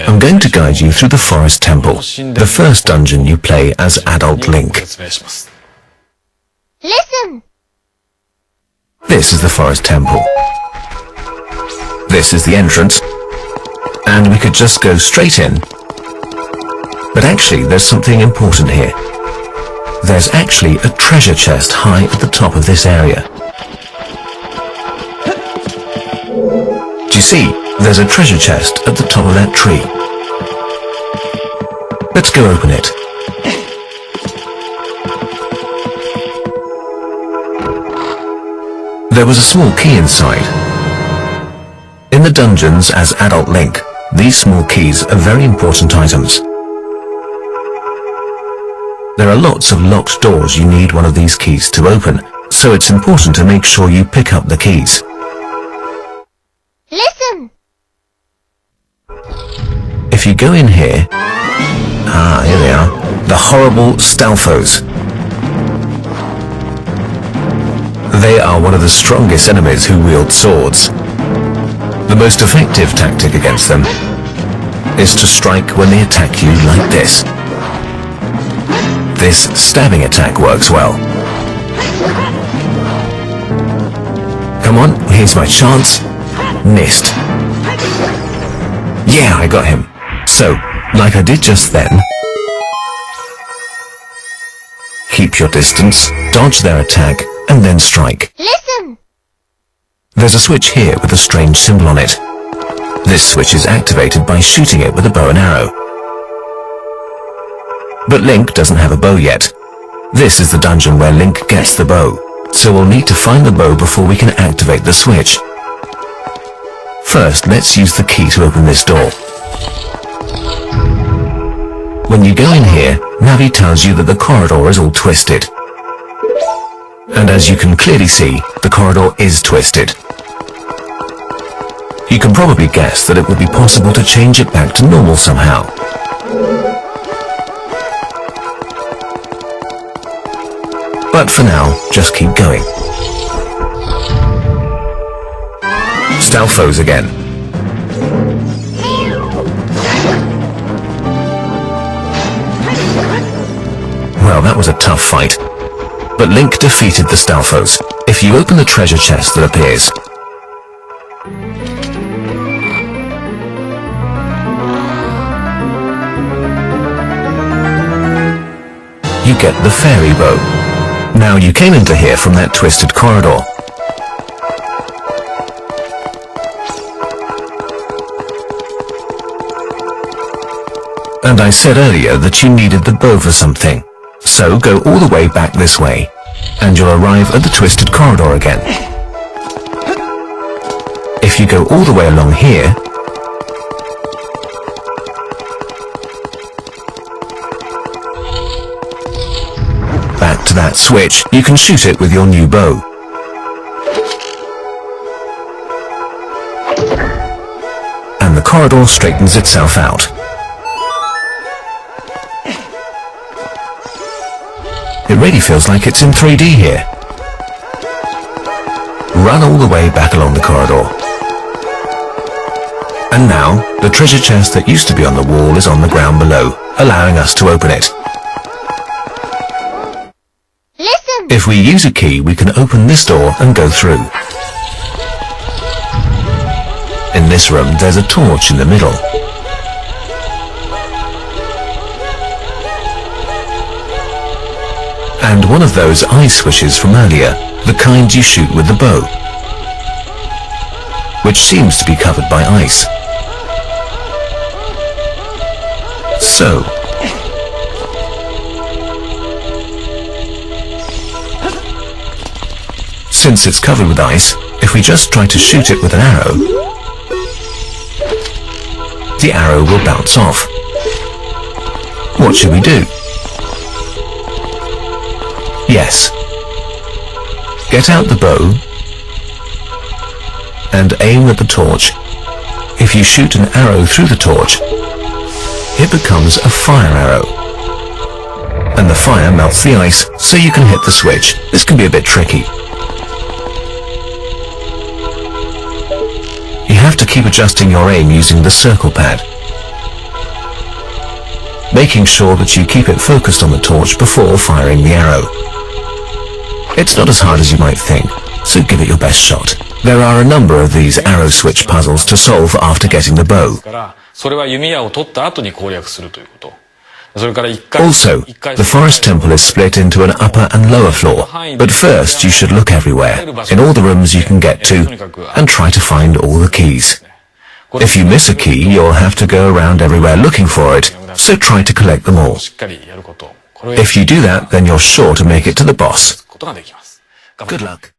I'm going to guide you through the Forest Temple, the first dungeon you play as adult Link. Listen! This is the Forest Temple. This is the entrance, and we could just go straight in. But actually, there's something important here. There's actually a treasure chest high at the top of this area. Do you see? There's a treasure chest at the top of that tree. Let's go open it. There was a small key inside. In the dungeons as adult Link, these small keys are very important items. There are lots of locked doors you need one of these keys to open, so it's important to make sure you pick up the keys. Listen! If you go in here... here they are. The horrible Stalfos. They are one of the strongest enemies who wield swords. The most effective tactic against them is to strike when they attack you like this. This stabbing attack works well. Come on, here's my chance. Missed. Yeah, I got him. So, like I did just then, keep your distance, dodge their attack, and then strike. Listen! There's a switch here with a strange symbol on it. This switch is activated by shooting it with a bow and arrow. But Link doesn't have a bow yet. This is the dungeon where Link gets the bow, so we'll need to find the bow before we can activate the switch. First, let's use the key to open this door. When you go in here, Navi tells you that the corridor is all twisted. And as you can clearly see, the corridor is twisted. You can probably guess that it will be possible to change it back to normal somehow. But for now, just keep going. Stalfos again. Well, that was a tough fight. But Link defeated the Stalfos. If you open the treasure chest that appears, you get the fairy bow. Now you came into here from that twisted corridor. And I said earlier that you needed the bow for something. So go all the way back this way, and you'll arrive at the twisted corridor again. If you go all the way along here, back to that switch, you can shoot it with your new bow. And the corridor straightens itself out. It really feels like it's in 3D here. Run all the way back along the corridor. And now, the treasure chest that used to be on the wall is on the ground below, allowing us to open it. Listen! If we use a key, we can open this door and go through. In this room, there's a torch in the middle. And one of those ice switches from earlier, the kind you shoot with the bow, which seems to be covered by ice. So, since it's covered with ice, if we just try to shoot it with an arrow, the arrow will bounce off. What should we do? Yes. Get out the bow and aim at the torch. If you shoot an arrow through the torch, it becomes a fire arrow. And the fire melts the ice so you can hit the switch. This can be a bit tricky. You have have to keep adjusting your aim using the circle pad, making sure that you keep it focused on the torch before firing the arrow. It's not as hard as you might think, so give it your best shot. There are a number of these arrow switch puzzles to solve after getting the bow. Also, the forest temple is split into an upper and lower floor, but first you should look everywhere, in all the rooms you can get to, and try to find all the keys. If you miss a key, you'll have to go around everywhere looking for it, so try to collect them all. If you do that, then you're sure to make it to the boss. Good luck.